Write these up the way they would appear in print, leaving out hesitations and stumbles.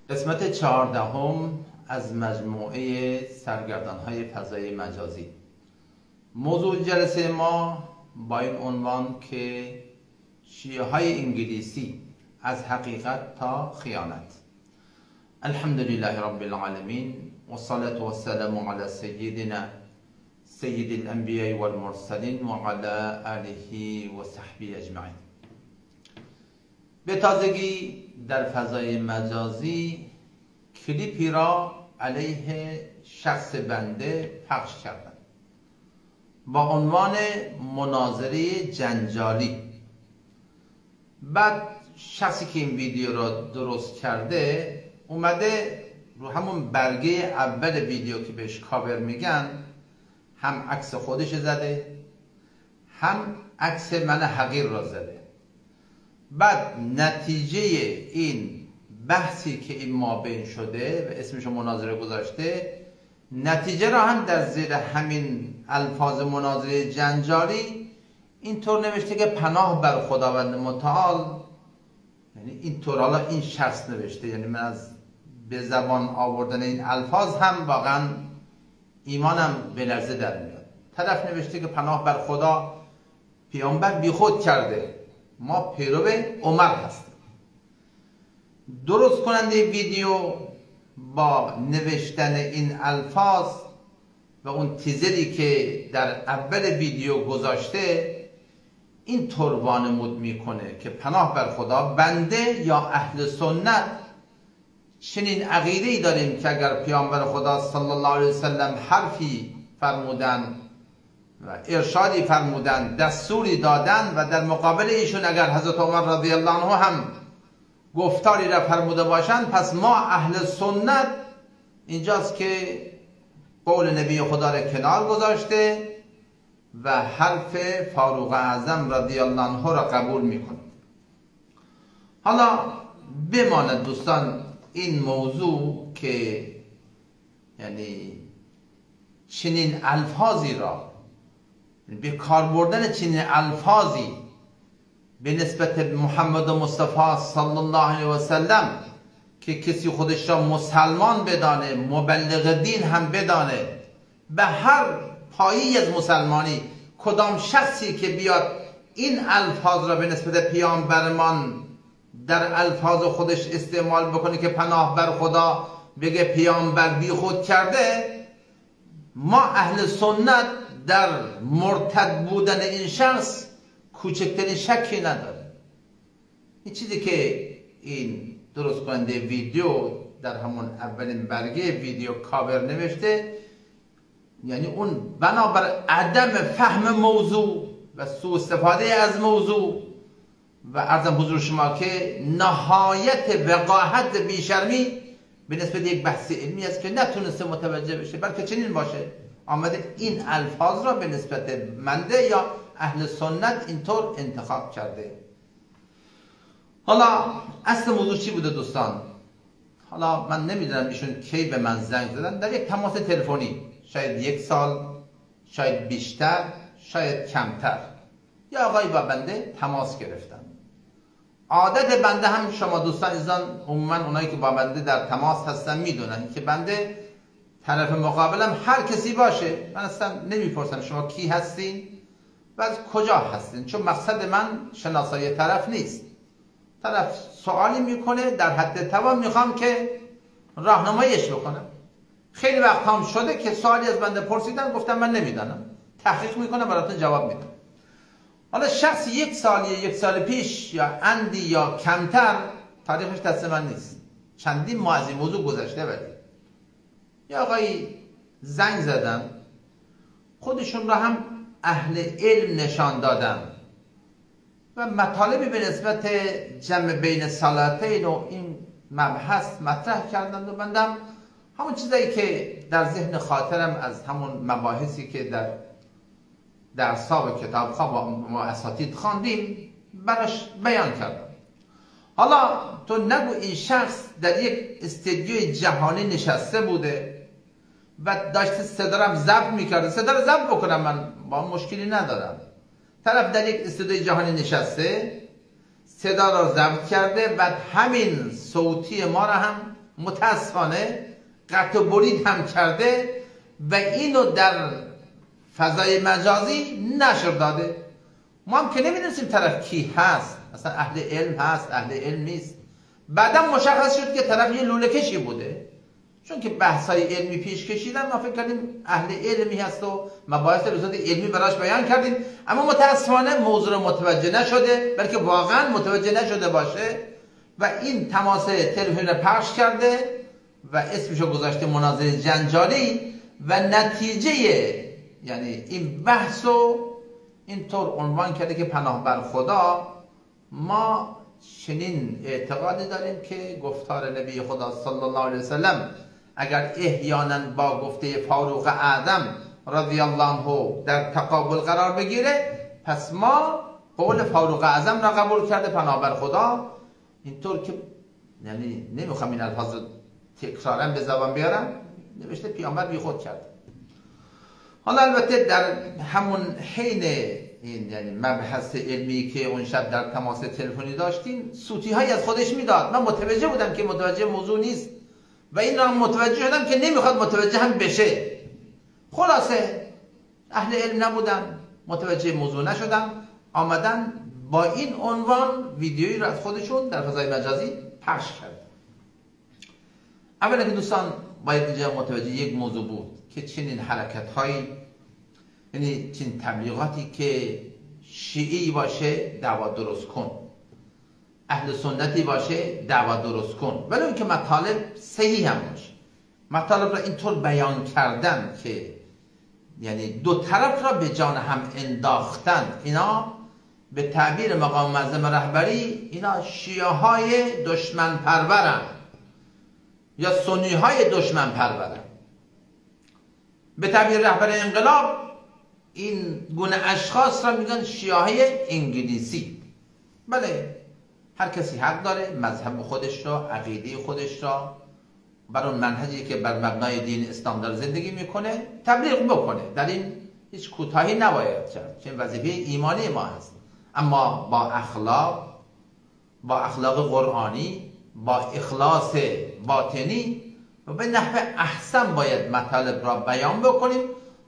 قسمت 14 از مجموعه سرگردان‌های فضای مجازی. موضوع جلسه ما با این عنوان که شیعه‌های انگلیسی از حقیقت تا خیانت. الحمدلله رب العالمین و الصلاة والسلام علی سیدنا سید الانبیاء والمرسلین و علی آله و صحبه اجمعین. به تازگی در فضای مجازی کلیپی را علیه شخص بنده پخش کردند با عنوان مناظره جنجالی. بعد شخصی که این ویدیو را درست کرده اومده رو همون برگه اول ویدیو که بهش کاور میگن هم عکس خودش زده هم عکس من حقیر را زده. بعد نتیجه این بحثی که این مابین شده و اسمش مناظره گذاشته، نتیجه را هم در زیر همین الفاظ مناظره جنجالی اینطور نوشته که پناه بر خداوند متعال. یعنی اینطور، حالا این شخص نوشته، یعنی من از به زبان آوردن این الفاظ هم واقعا ایمانم به لرزه در میاد. طرف نوشته که پناه بر خدا، پیامبر بیخود کرده، ما پیرو عمر هستیم. درست کننده ویدیو با نوشتن این الفاظ و اون تیزری که در اول ویدیو گذاشته این طور وانمود میکنه که پناه بر خدا، بنده یا اهل سنت چنین عقیده‌ای داریم که اگر پیامبر خدا صلی الله علیه وسلم حرفی فرمودن و ارشادی فرمودن، دستوری دادن و در مقابل ایشون اگر حضرت عمر رضی الله عنه هم گفتاری را فرموده باشند، پس ما اهل سنت اینجاست که قول نبی خدا را کنار گذاشته و حرف فاروق اعظم رضی الله عنه را قبول میکنیم. حالا بماند دوستان این موضوع که یعنی چنین الفاظی را، به کار بردن چنین الفاظی به نسبت محمد مصطفی صلی الله علیه و سلم که کسی خودش را مسلمان بدانه، مبلغ دین هم بدانه، به هر پایی از مسلمانی کدام شخصی که بیاد این الفاظ را به نسبت پیامبرمان در الفاظ خودش استعمال بکنه که پناه بر خدا، بگه پیامبر بی خود کرده، ما اهل سنت در مرتد بودن این شخص کوچکترین شکی نداره. این چیزی که این درست کننده ویدیو در همون اولین برگه ویدیو کاور نوشته، یعنی اون بنابر عدم فهم موضوع و سوء استفاده از موضوع و عرضم حضور شما که نهایت وقاحت بیشرمی به نسبت یک بحث علمی است که نتونسته متوجه بشه، بلکه چنین باشه آمده این الفاظ را به نسبت منده یا اهل سنت اینطور انتخاب کرده. حالا اصل موضوع چی بوده دوستان؟ حالا من نمیدونم ایشون کی به من زنگ زدن، در یک تماس تلفنی، شاید 1 سال، شاید بیشتر، شاید کمتر، یا آقای با بنده تماس گرفتن. عادت بنده هم شما دوستان عزیزان، عموما اونایی که با بنده در تماس هستن میدونن که بنده طرف مقابلم هر کسی باشه، من اصلا نمیپرسم شما کی هستین و از کجا هستین، چون مقصد من شناسایی طرف نیست. طرف سوالی میکنه، در حد توان میخوام که راهنماییش بکنم. خیلی وقت هم شده که سوالی از بنده پرسیدن، گفتم من نمیدانم، تحقیق میکنم براتون جواب میدم. حالا شخص 1 سال یا 1 سال پیش یا اندی یا کمتر، تاریخش دست من نیست، چندین ماه از این موضوع گذشته، ولی یا آقایی زنگ زدن، خودشون را هم اهل علم نشان دادن و مطالبی به نسبت جمع بین صلاتین و این مبحث مطرح کردند و بندم همون چیزایی که در ذهن خاطرم از همون مباحثی که در درس‌ها و کتاب‌ها و ما اساتید خواندیم براش بیان کردم. حالا تو نگو این شخص در یک استودیوی جهانی نشسته بوده و داشته صدا رو ضبط می‌کرده. صدا رو ضبط بکنم، من با مشکلی ندارم. طرف در یک استودیوی جهانی نشسته، صدا رو ضبط کرده و همین صوتی ما رو هم متاسفانه قطع و برید هم کرده و اینو در فضای مجازی نشر داده. ما هم که نمیدونستیم طرف کی هست، مثلا اهل علم هست، اهل علم نیست. بعدا مشخص شد که طرف یه لوله کشی بوده، چون که بحثای علمی پیش کشیدن ما فکر کردیم اهل علمی هست و مباحث بسیار علمی براش بیان کردیم، اما متاسفانه موضوع رو متوجه نشده، بلکه واقعا متوجه نشده باشه و این تماس تلفنی رو پخش کرده و اسمشو گذاشته مناظره جنجالی و نتیجه یعنی این بحثو اینطور عنوان کرده که پناه بر خدا. ما چنین اعتقادی داریم که گفتار نبی خدا صلی الله علیه وسلم اگر احیانا با گفته فاروق اعظم رضی الله عنه در تقابل قرار بگیره، پس ما قول فاروق اعظم را قبول کرده پناه بر خدا. اینطور که یعنی نمیخوام این الفاظ رو تکرارا به زبان بیارم، نوشته پیامبر بی خود کرد. حالا البته در همون حین این یعنی مبحث علمی که اون شب در تماس تلفنی داشتیم سوتی هایی از خودش میداد. من متوجه بودم که متوجه موضوع نیست و این را متوجه شدم که نمیخواد متوجه هم بشه. خلاصه اهل علم نبودن، متوجه موضوع نشدم، آمدن با این عنوان ویدیویی را از خودشون در فضای مجازی پخش کرد. اولا که دوستان باید اینجا متوجه یک موضوع بود که چنین حرکت هایی، یعنی چنین تبلیغاتی که شیعی باشه دعوا درست کن، اهل سنتی باشه دعوا درست کن، ولی اون که مطالب صحیح هم باشه، مطالب را اینطور بیان کردن که یعنی دو طرف را به جان هم انداختن، اینا به تعبیر مقام معظم رهبری اینا شیعه های دشمن پرورن یا سنی های دشمن پرورن. به تعبیر رهبر انقلاب این گونه اشخاص را میگن شیعه های انگلیسی. بله، هر کسی حق داره مذهب خودش را، عقیده خودش را بر اون منهجی که بر مبنای دین اسلام داره زندگی میکنه تبلیغ بکنه، در این هیچ کوتاهی نباید کرد، چون وظیفه ایمانی ما هست. اما با اخلاق قرآنی، با اخلاص باطنی و به نحو احسن باید مطالب را بیان بکنیم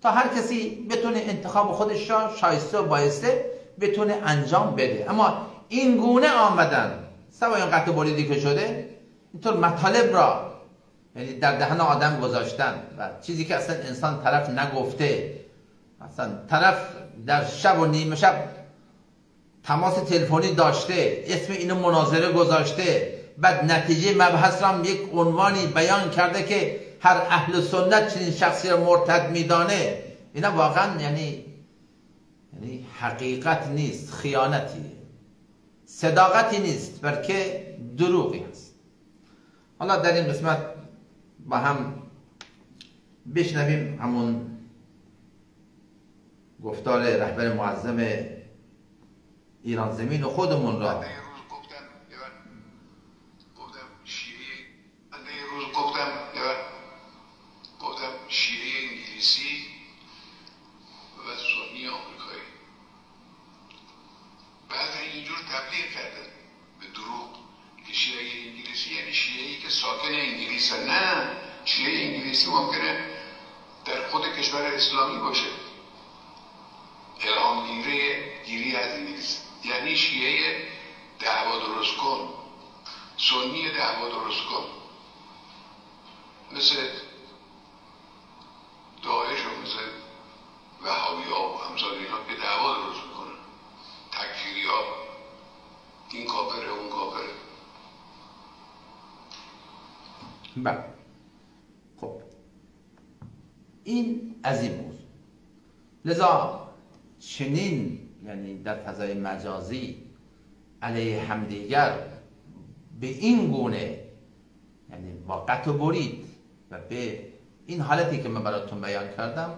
تا هر کسی بتونه انتخاب خودش را شایسته و بایسته بتونه انجام بده. اما این گونه آمدن سوای این قطع بریدی که شده اینطور مطالب را یعنی در دهن آدم گذاشتن و چیزی که اصلا انسان طرف نگفته، اصلا طرف در شب و نیمه شب تماس تلفنی داشته، اسم اینو مناظره گذاشته، بعد نتیجه مبحث را هم یک عنوانی بیان کرده که هر اهل سنت چنین شخصی را مرتد میدانه. اینا واقعا یعنی حقیقت نیست، خیانتیه، صداقتی نیست، بلکه دروغی هست. حالا در این قسمت با هم بشنویم همون گفتار رهبر معظم ایران زمین و خودمون را. گفتم شیعه انگلیسی و سنی آمریکایی. بعضی اینجور تبلیغ کردن به دروغ که شیعه انگلیسی یعنی شیعه‌ای که ساکن انگلیس. نه، شیعه انگلیسی ممکنه در خود کشور اسلامی باشه، الهام گیری از انگلیس. یعنی شیعه دعوا درست کن، سنی دعوا درست کن، مثل داعش و مثل وهابی ها و همسال اینا که دعوا درست میکنن، تکفیری ها، این کافره اون کافره. بله، خب این از این موضوع. لذا چنین یعنی در فضای مجازی علیه همدیگر به این گونه یعنی با قطع و برید و به این حالتی که من براتون بیان کردم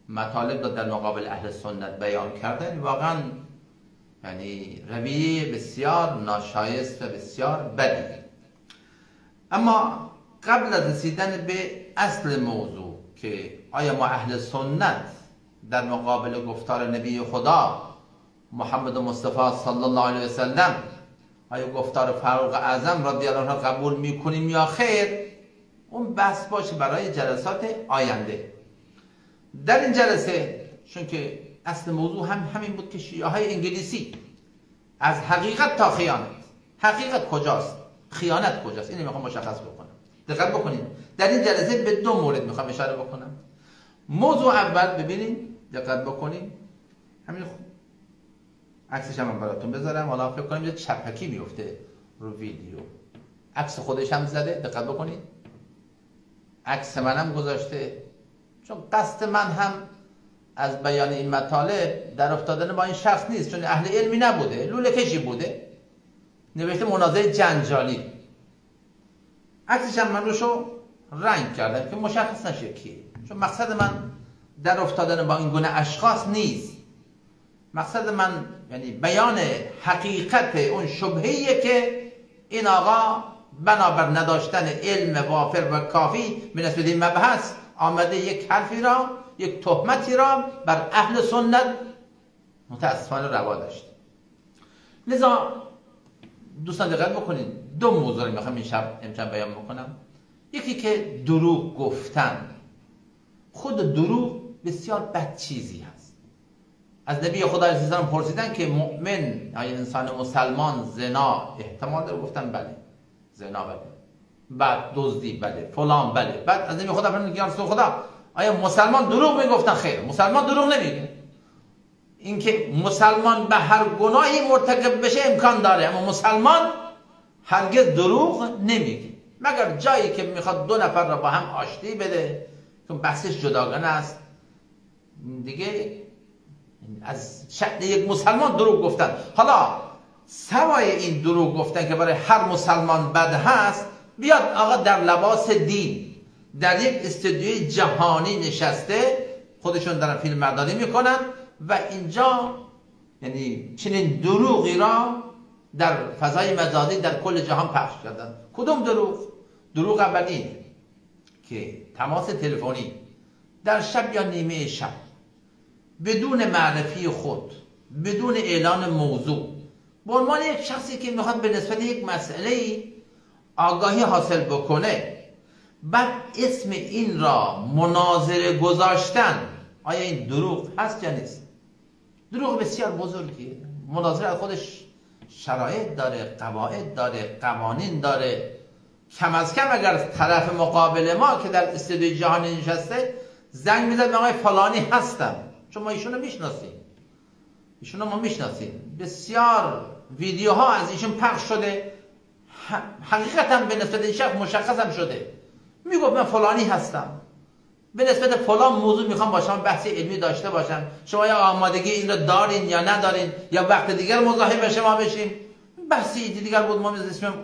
مطالب را در مقابل اهل سنت بیان کردن، واقعا یعنی رویه بسیار ناشایست و بسیار بدی. اما قبل از رسیدن به اصل موضوع که آیا ما اهل سنت در مقابل گفتار نبی خدا محمد مصطفی صلی الله علیه وسلم آیا گفتار فاروق اعظم رضی الله عنه قبول میکنیم یا خیر، اون بحث باشه برای جلسات آینده. در این جلسه چون که اصل موضوع همین بود که شیعه های انگلیسی از حقیقت تا خیانت، حقیقت کجاست، خیانت کجاست، اینو میخوام مشخص بکنم. دقت بکنید در این جلسه به دو مورد میخوام اشاره بکنم. موضوع اول ببینید، دقت بکنید، همین عکسش هم براتون بذارم، حالا فکر کنم یه چپکی میفته رو ویدیو. عکس خودش هم زده، دقت بکنید، عکس منم گذاشته، چون قصد من هم از بیان این مطالب در افتادن با این شخص نیست، چون اهل علمی نبوده، لوله کشی بوده، نوشته مناظره جنجالی. عکسش هم من روشو رنگ کردم که مشخص نشه کیه، چون مقصد من در افتادن با این گونه اشخاص نیست. مقصد من یعنی بیان حقیقت اون شبهه‌ایه که این آقا بنابر نداشتن علم وافر و کافی به نسبت این مبحث آمده یک حرفی را، یک تهمتی را بر اهل سنت متاسفانه روا داشت. لذا دوستان دقت بکنید، دو موضوع رو میخوام امشب بیان بکنم. یکی که دروغ گفتن، خود دروغ بسیار بد چیزی هست. از نبی خدا علیه السلام پرسیدن که مؤمن، آیا انسان مسلمان زنا احتمال داره؟ گفتن بله، زنا بله، بعد دزدی بله، فلان بله. بعد از نبی خدا فرمودن که رسول خدا آیا مسلمان دروغ میگفتن؟ خیر، مسلمان دروغ نمیگه. اینکه مسلمان به هر گناهی مرتکب بشه امکان داره، اما مسلمان هرگز دروغ نمیگه، مگر جایی که میخواد دو نفر را با هم آشتی بده، چون بحثش جداگانه است دیگه. از شأن یک مسلمان دروغ گفتن. حالا سوای این دروغ گفتن که برای هر مسلمان بد هست، بیاد آقا در لباس دین در یک استودیوی جهانی نشسته، خودشون دارن فیلم برداری میکنن و اینجا یعنی چنین دروغی را در فضای مجازی در کل جهان پخش کردن. کدوم دروغ؟ دروغ اول اینه که تماس تلفنی در شب یا نیمه شب بدون معرفی خود، بدون اعلان موضوع، به عنوان یک شخصی که میخواد به نسبت یک مسئله آگاهی حاصل بکنه، بعد اسم این را مناظره گذاشتن، آیا این دروغ هست یا نیست؟ دروغ بسیار بزرگیه. مناظره از خودش شرایط داره، قواعد داره، قوانین داره. کم از کم اگر طرف مقابل ما که در استودیوی جهانی نشسته زنگ میزد آقای فلانی هستم، چون ما ایشونو میشناسیم، ایشونو ما میشناسیم، بسیار ویدیوها از ایشون پخش شده، حقیقتا به نسبت این شخص مشخصم شده، میگفت من فلانی هستم، به نسبت فلان موضوع میخوام با شما بحث علمی داشته باشم، شما یا آمادگی این رو دارین یا ندارین، یا وقت دیگر مزاحم شما بشیم. بحثی دیگر بود، ما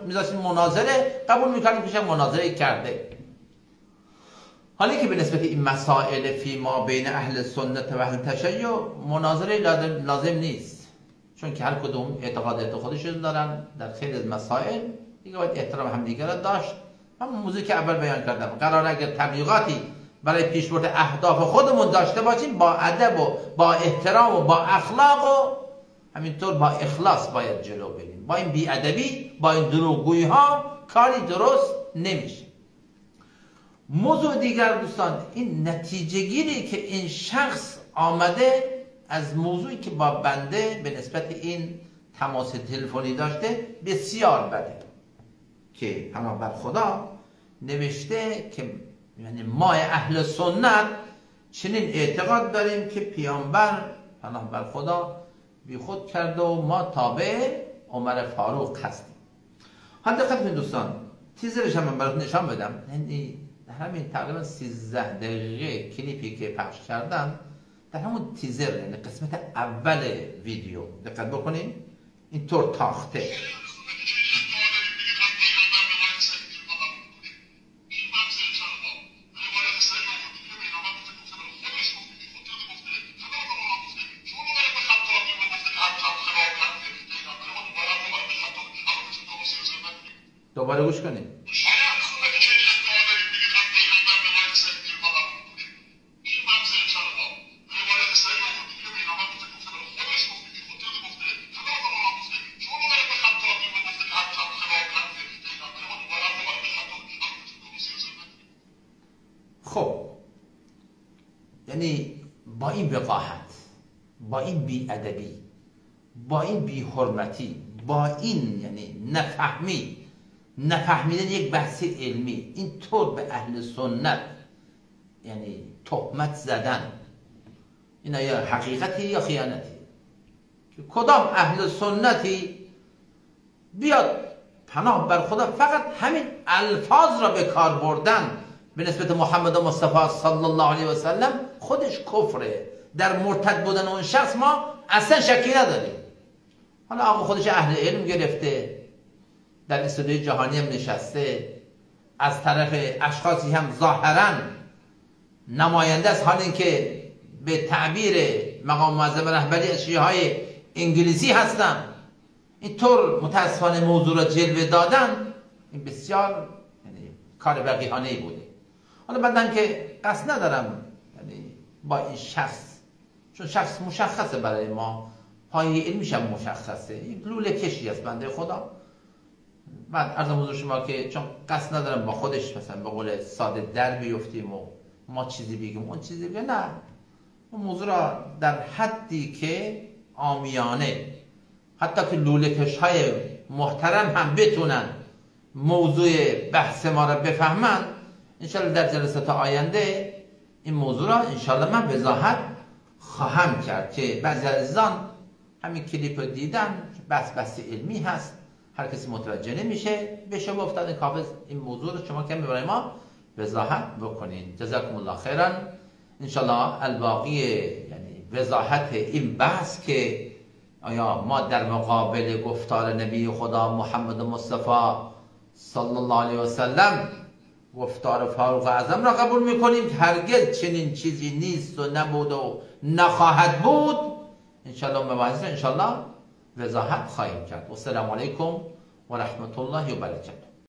میذاشتیم مناظره، قبول میکنیم که مناظره کرده. حالی که به نسبت این مسائل فی ما بین اهل سنت و اهل تشیع مناظره لازم نیست، چون که هر کدوم اعتقادات خودشون دارن در خیلی از مسائل دیگه باید احترام همدیگه را داشت. همون موضوعی که اول بیان کردم، قراره اگر تبلیغاتی برای پیشبرد اهداف خودمون داشته باشیم، با ادب و با احترام و با اخلاق و همینطور با اخلاص باید جلو بریم. با این بی‌ادبی، با این دروغگویی ها کاری درست نمیشه. موضوع دیگر دوستان، این نتیجه گیری که این شخص آمده از موضوعی که با بنده به نسبت این تماس تلفنی داشته بسیار بده، که پناه بر خدا نوشته که یعنی ما اهل سنت چنین اعتقاد داریم که پیامبر پناه بر خدا بی خود کرده و ما تابع عمر فاروق هستیم. حالا دقت کنید دوستان، تیزرش هم من براتون نشان بدم. یعنی همین تقریبا 13 دقیقه کلیپی که پخش کردم، در همون تیزر، یعنی قسمت اول ویدیو دقت بکنید، اینطور تاخته. دوباره گوش کنید. خب یعنی با این وقاحت، با این بی‌ادبی، با این بی‌حرمتی، با این یعنی نفهمیدن یک بحث علمی، اینطور به اهل سنت یعنی تهمت زدن، این یا حقیقتی یا خیانتی؟ که کدام اهل سنتی بیاد پناه بر خدا فقط همین الفاظ را به کار بردن به نسبت محمد مصطفی صلی الله علیه و سلم خودش کفره. در مرتد بودن اون شخص ما اصلا شکی نداریم. حالا آقا خودش اهل علم گرفته، در استودیوی جهانی هم نشسته، از طرف اشخاصی هم ظاهرا نماینده است، حال اینکه به تعبیر مقام معظم رهبری از شیعه های انگلیسی هستن، اینطور متاسفانه موضوع را جلوه دادن، این بسیار یعنی کار وقیحانه‌ای بوده. حالا بعدن که قصد ندارم یعنی با این شخص، چون شخص مشخصه برای ما، پایه علمیش هم مشخصه، یک لوله کشی است بنده خدا. بعد عرضم حضور شما که چون قصد ندارم با خودش مثلا به قول ساده در بیفتیم و ما چیزی بگیم اون چیزی بگیم، نه، اون موضوع را در حدی که عامیانه، حتی که لوله کش های محترم هم بتونن موضوع بحث ما را بفهمن، انشالله در جلسات آینده این موضوع را انشالله من وضاحت خواهم کرد که بعضی عزیزان همین کلیپ رو دیدن، بحث علمی هست، هر کسی متوجه نمیشه، به شما افتاده کافی این موضوع رو شما کمی برای ما وضاحت بکنین. جزاکم الله خیرا. انشالله الباقی یعنی وضاحت این بحث که آیا ما در مقابل گفتار نبی خدا محمد مصطفی صلی الله علیه و سلم گفتار فاروق اعظم را قبول میکنیم که هرگز چنین چیزی نیست و نبود و نخواهد بود، انشالله مباحث انشالله وضاحت خواهیم کرد. و السلام علیکم و رحمت الله و برکاته.